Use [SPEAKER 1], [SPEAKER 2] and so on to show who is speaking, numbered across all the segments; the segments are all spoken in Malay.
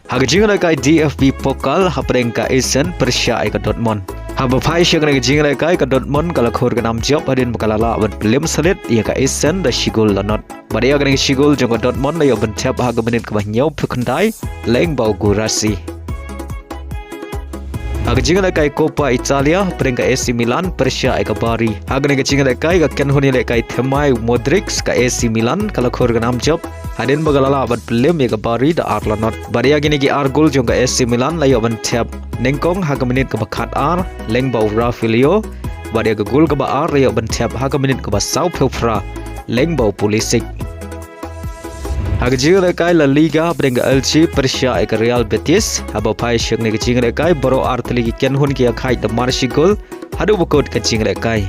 [SPEAKER 1] Hagajingalaikai DFB Pokal haprengka Asian Persia ika Dortmund. Haba pai syakna gajingalaikai ka Dortmund kala khor ka nam job hadin bakalala ban pelim salit ia ka Asian da shigol lanot. Badia ka shigol jong ka Dortmund la yo ban tap haga menit ka bahnyau phukandai leng bau gurasi. Hagajingalaikai Copa Italia haprengka AC Milan Persia ika Bari. Haga gajingalaikai ka Kynhun Ialehkai Thymmai Modric ka AC Milan kala khor ka nam job hadin bagalala ban pelim ia ka Bari da Arlanot. Badia gini ki Argul jong ka AC Milan la yo ban tap nengkong haga menit ke bakat ar leng bau Rafilio badia ke gol ke ba ar yo ban tap haga menit ke ba sau pelfra leng bau Pulisic. Haga Ialehkai La Liga brenga Elche Persia ke Real Betis haba pai syang ne ke Ialehkai baro artli ki Kynhun ki khai da marshi gol hadu bukot ke Ialehkai.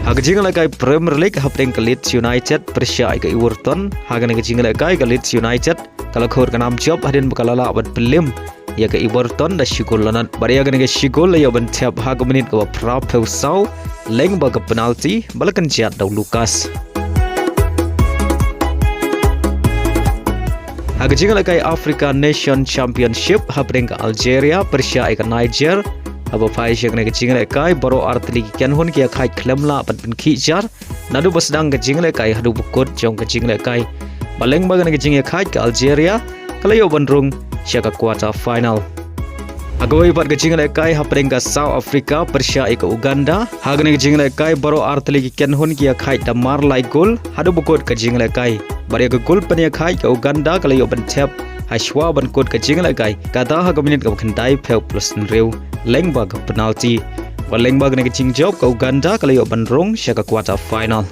[SPEAKER 1] Haga Ialehkai Premier League hapreng ke Leeds United Persia ke Everton haga ne ke Ialehkai ke Leeds United kala khor ka nam job hadin bakalala ban pelim ya ke Everton da shigol lanat baria ke shigol ya ban tap haga menit ke pra peusau leng ba ke penalti balakan jat da Lucas. Haga Ialehkai Africa Nation Championship hapreng ke Algeria Persia ke Niger haba pai syang ne ke Ialehkai baro artli ki Kynhun ki khai klemla ban khijar nadu basdang ke Ialehkai hadu bukot jong ke Ialehkai baleng ba ke Ialehkai ke Algeria kala yo ban Rung syaka quarter final. Agawai pat ke Ialehkai hapreng ke South Africa Persia ke Uganda haga ne ke Ialehkai baro artli ki Kynhun ki khai damar lai gol hadu bukot ke Ialehkai bari ke gol pania khai ke Uganda kala yo ban tap Hashwa ban kot ke Ialehkai kata haga menit ke khandai pheu plus reu leng ba ke penalti baleng ba ke job ke Uganda kala yo ban Rung syaka quarter final.